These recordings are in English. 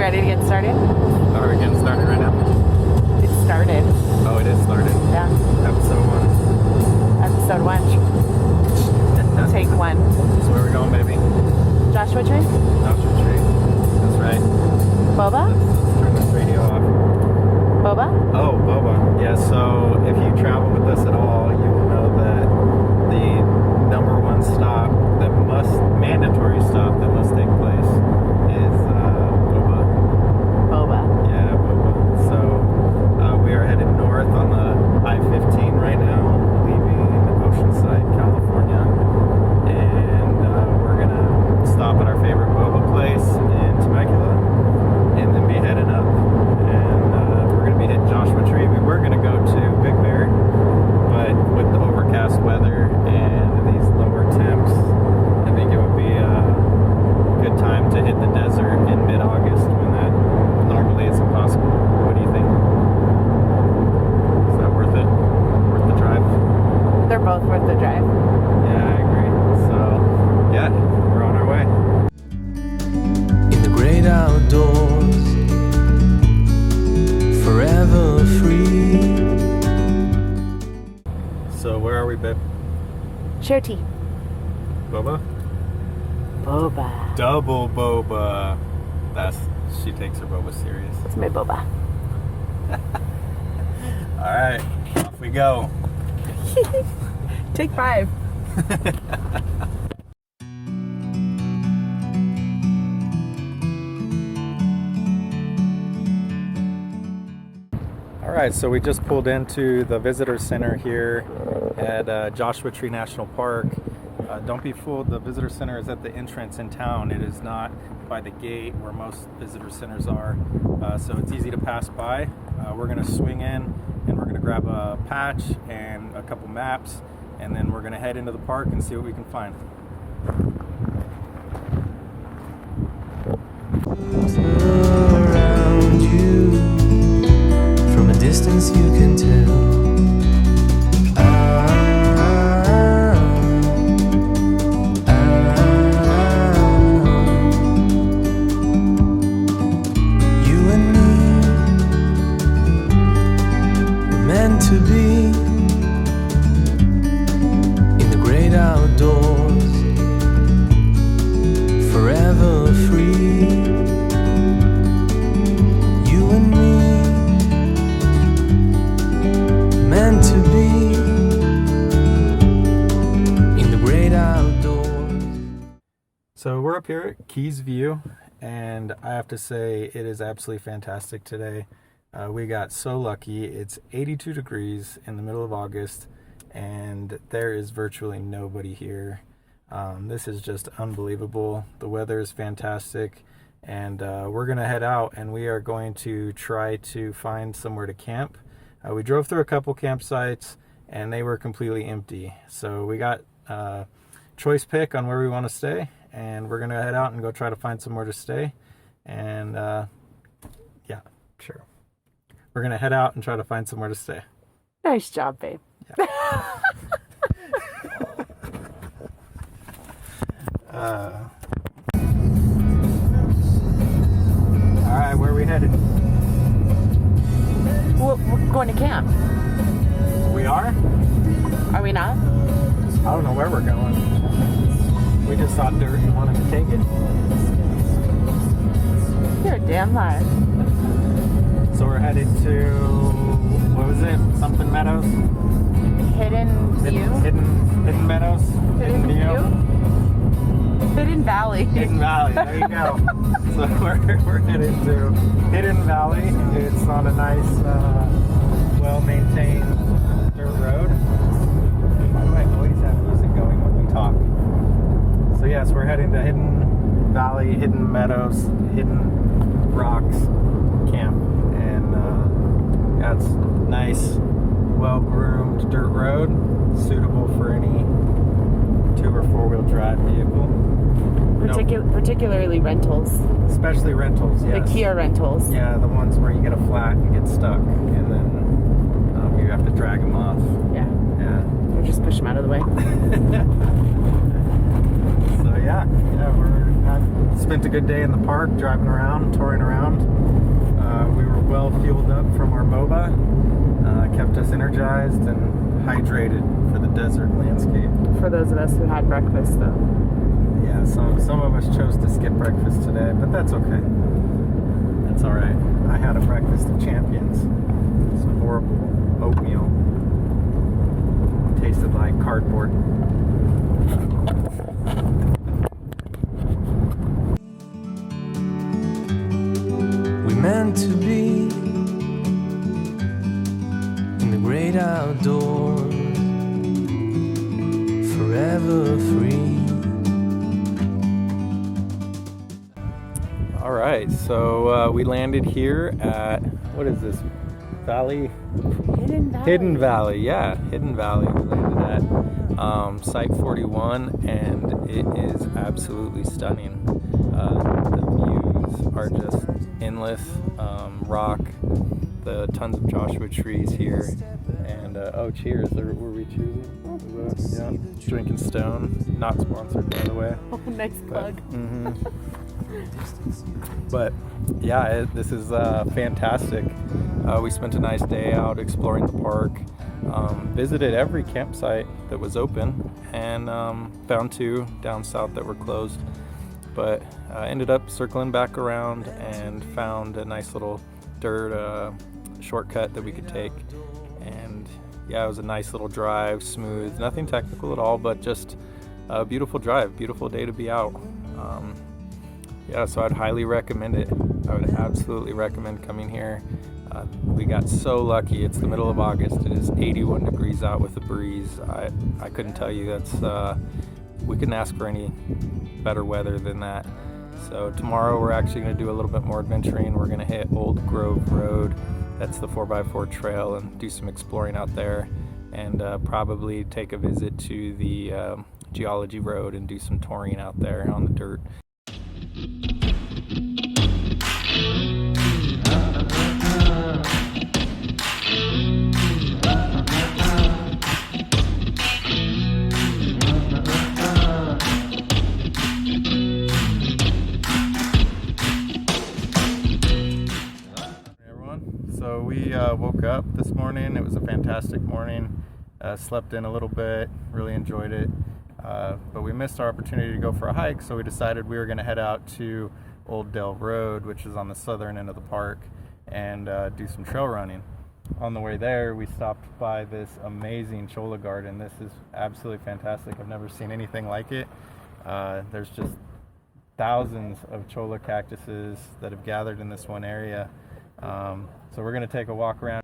ready to get started? Are we getting started right now? It started. Oh, it is started. Yeah. Episode 1. Episode 1. Take 1. So where we going, baby? Joshua Tree? Joshua Tree. That's right. Boba? Let's turn this radio off. Boba? Oh, boba. Yeah, so if you travel with us at all, you will know that the number one stop mandatory stop that must take place is boba. Boba. Yeah, boba. So we are headed north on the I-15 right now, leaving Oceanside, California, and we're gonna stop at our favorite boba place in Temecula, and then be heading up, and we're gonna be hitting Joshua Tree. We were gonna go to Big Bear, but with the overcast weather and these lower temps, I think it would be a good time to hit the desert in mid-August when that normally is impossible. What do you think? Is that worth it? Worth the drive? They're both worth the drive. Yeah, I agree. So, yeah, we're on our way. In the great outdoors, forever free. So, where are we, babe? Share tea. Boba? Boba. Double boba. She takes her boba serious. It's my boba. All right, off we go. Take 5. All right, so we just pulled into the visitor center here at Joshua Tree National Park. Don't be fooled, the visitor center is at the entrance in town. It is not by the gate where most visitor centers are, so it's easy to pass by. We're gonna swing in and we're gonna grab a patch and a couple maps, and then we're gonna head into the park and see what we can find. Around you, from a distance you can tell. You and me were meant to be in the great outdoors, forever free. You and me, meant to be in the great outdoors. So we're up here at Keys View, and I have to say it is absolutely fantastic today. We got so lucky. It's 82 degrees in the middle of August, and there is virtually nobody here. This is just unbelievable. The weather is fantastic, and we're gonna head out, and we are going to try to find somewhere to camp. We drove through a couple campsites, and they were completely empty. So we got choice pick on where we want to stay, and we're gonna head out and go try to find somewhere to stay. And yeah, sure. We're gonna head out and try to find somewhere to stay. Nice job, babe. Yeah. All right, where are we headed? Well, we're going to camp. We are? Are we not? I don't know where we're going. We just saw dirt and wanted to take it. You're a damn liar. So we're headed to, what was it? Something Meadows? Hidden View? Hidden Meadows? Hidden View? Hidden Valley. Hidden Valley, there you go. So we're headed to Hidden Valley. It's on a nice, well-maintained dirt road. Why do I always have music going when we talk? So yes, we're heading to Hidden Valley, Hidden Meadows, Hidden Rocks Camp. And that's nice, well-groomed dirt road, suitable for any 2 or 4-wheel drive vehicle. Particularly rentals. Especially rentals, yes. The Kia rentals. Yeah, the ones where you get a flat and get stuck, and then you have to drag them off. Yeah. Yeah. Or just push them out of the way. So yeah, we're at spent a good day in the park, driving around, touring around. We were well fueled up from our MOBA. Kept us energized and hydrated for the desert landscape. For those of us who had breakfast, though. Yeah, some of us chose to skip breakfast today, but that's okay. That's all right. I had a breakfast of champions. Some horrible oatmeal. Tasted like cardboard. We meant to be in the great outdoors, forever free. All right, so we landed here at, what is this? Valley? Hidden Valley, yeah, Hidden Valley. We landed at Site 41, and it is absolutely stunning. The views are just endless. Rock, the tons of Joshua trees here, and oh, cheers! Were we choosing? Yeah, drinking Stone, not sponsored by the way. Oh, nice plug. But yeah, this is fantastic. We spent a nice day out exploring the park, visited every campsite that was open, and found 2 down south that were closed. But ended up circling back around and found a nice little dirt shortcut that we could take. And yeah, it was a nice little drive, smooth, nothing technical at all, but just a beautiful drive, beautiful day to be out. Yeah, so I'd highly recommend it. I would absolutely recommend coming here. We got so lucky. It's the middle of August. It is 81 degrees out with a breeze. I couldn't tell you that's, we couldn't ask for any better weather than that. So tomorrow we're actually going to do a little bit more adventuring. We're going to hit Old Grove Road. That's the 4x4 trail, and do some exploring out there, and probably take a visit to the Geology Road and do some touring out there on the dirt. So we woke up this morning. It was a fantastic morning. Slept in a little bit, really enjoyed it. But we missed our opportunity to go for a hike, so we decided we were going to head out to Old Dell Road, which is on the southern end of the park, and do some trail running. On the way there, we stopped by this amazing Cholla garden. This is absolutely fantastic. I've never seen anything like it. There's just thousands of Cholla cactuses that have gathered in this one area. So we're going to take a walk around.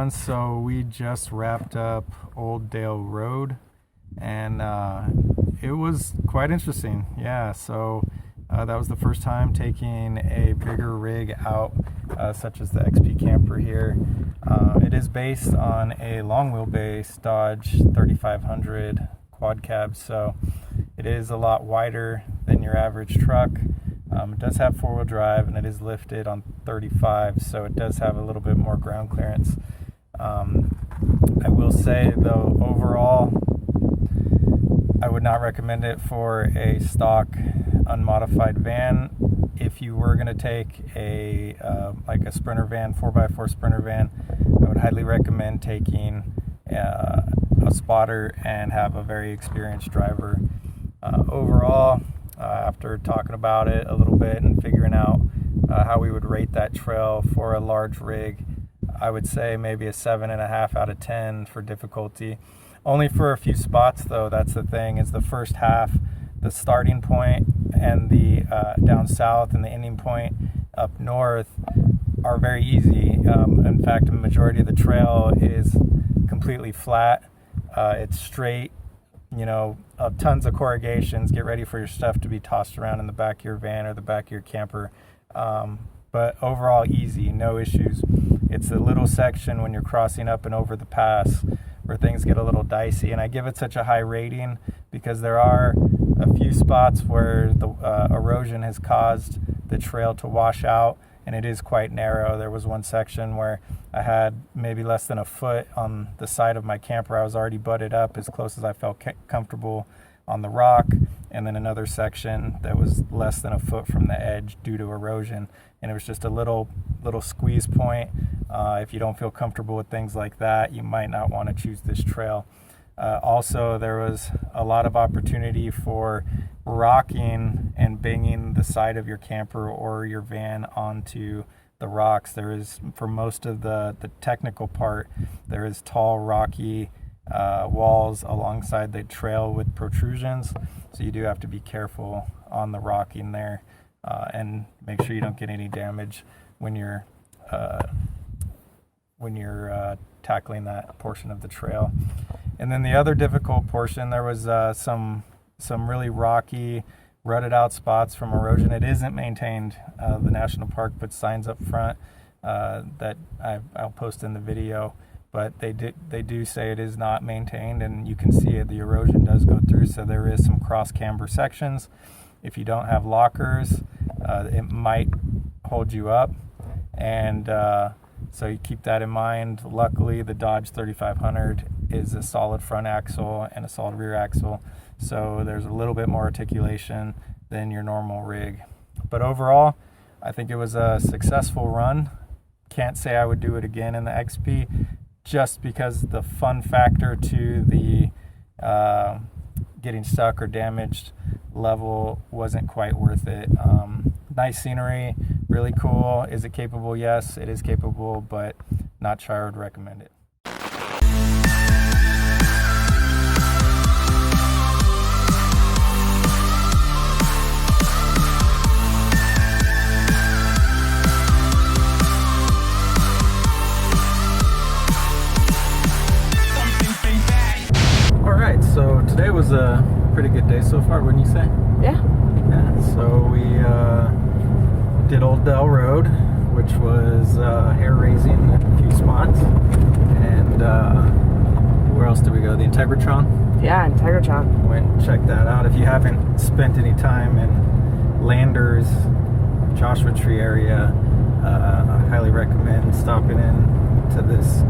everyone. So we just wrapped up Old Dale Road, and it was quite interesting. Yeah, so that was the first time taking a bigger rig out, such as the XP camper here. It is based on a long wheelbase Dodge 3500 quad cab, so it is a lot wider than your average truck. It does have four-wheel drive, and it is lifted on 35, so it does have a little bit more ground clearance. I will say, though, overall, I would not recommend it for a stock unmodified van. If you were going to take a like a Sprinter van, 4x4 Sprinter van, I would highly recommend taking a spotter and have a very experienced driver. Overall, after talking about it a little bit and figuring out how we would rate that trail for a large rig, I would say maybe a 7.5 out of 10 for difficulty. Only for a few spots, though. That's the thing, is the first half, the starting point and the down south and the ending point up north are very easy. In fact, the majority of the trail is completely flat. It's straight, tons of corrugations. Get ready for your stuff to be tossed around in the back of your van or the back of your camper. But overall easy, no issues. It's a little section when you're crossing up and over the pass where things get a little dicey, and I give it such a high rating because there are a few spots where the erosion has caused the trail to wash out, and it is quite narrow. There was one section where I had maybe less than a foot on the side of my camper. I was already butted up as close as I felt comfortable on the rock, and then another section that was less than a foot from the edge due to erosion, and it was just a little squeeze point. If you don't feel comfortable with things like that, you might not want to choose this trail. Also, there was a lot of opportunity for rocking and banging the side of your camper or your van onto the rocks. There is, for most of the technical part, there is tall, rocky walls alongside the trail with protrusions, so you do have to be careful on the rocking there, and make sure you don't get any damage when you're tackling that portion of the trail. And then the other difficult portion, there was some really rocky, rutted out spots from erosion. It isn't maintained. The national park puts signs up front that I'll post in the video, but they do say it is not maintained, and you can see it. The erosion does go through, so there is some cross camber sections. If you don't have lockers, it might hold you up, and so you keep that in mind. Luckily, the Dodge 3500 is a solid front axle and a solid rear axle, so there's a little bit more articulation than your normal rig. But overall, I think it was a successful run. Can't say I would do it again in the XP, just because the fun factor to the getting stuck or damaged level wasn't quite worth it. Nice scenery, really cool. Is it capable? Yes, it is capable, but not sure I would recommend it. All right, so today was a pretty good day so far, wouldn't you say? Yeah. Yeah, so we did Old Dell Road, which was hair-raising at a few spots. And where else did we go? The Integratron? Yeah, Integratron. Went and checked that out. If you haven't spent any time in Landers, Joshua Tree area, I highly recommend stopping in to this.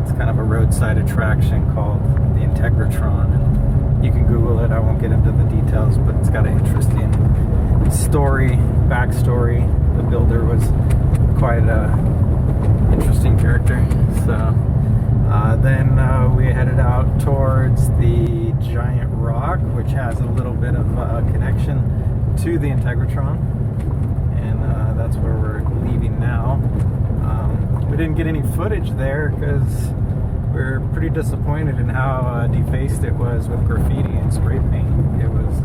It's kind of a roadside attraction called the Integratron. And you can Google it. I won't get into the details, but it's got an interesting backstory. The builder was quite an interesting character. So then we headed out towards the Giant Rock, which has a little bit of connection to the Integratron, and that's where we're leaving now. We didn't get any footage there because we're pretty disappointed in how defaced it was with graffiti and spray paint. It was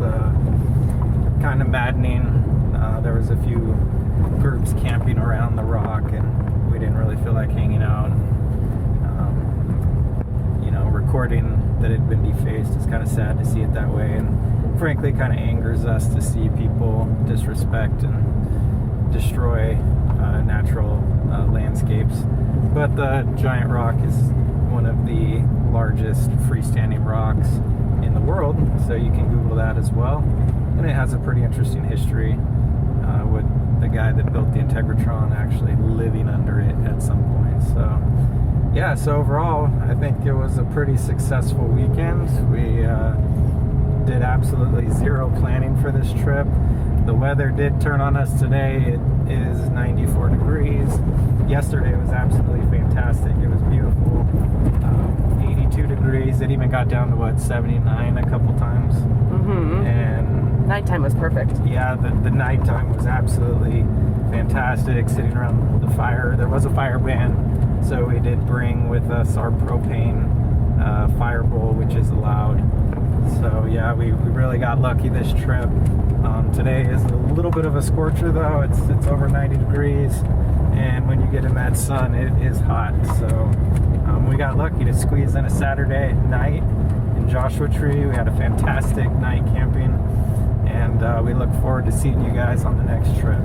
kind of maddening. There was a few groups camping around the rock, and we didn't really feel like hanging out. recording that it had been defaced. It's kind of sad to see it that way, and frankly kind of angers us to see people disrespect and destroy natural landscapes. But the giant rock is one of the largest freestanding rocks in the world, so you can Google that as well. And it has a pretty interesting history with the guy that built the Integratron actually living under it at some point. So yeah, so overall I think it was a pretty successful weekend. We did absolutely zero planning for this trip. The weather did turn on us today. It is 94 degrees. Yesterday was absolutely fantastic. It was beautiful. 82 degrees. It even got down to 79 a couple times. And nighttime was perfect. yeah, the nighttime was absolutely fantastic. Sitting around the fire. There was a fire ban, so we did bring with us our propane fire bowl, which is allowed. So yeah, we really got lucky this trip. Today is a little bit of a scorcher though. It's over 90 degrees, and when you get in that sun, it is hot. So we got lucky to squeeze in a Saturday night in Joshua Tree. We had a fantastic night camping, and we look forward to seeing you guys on the next trip.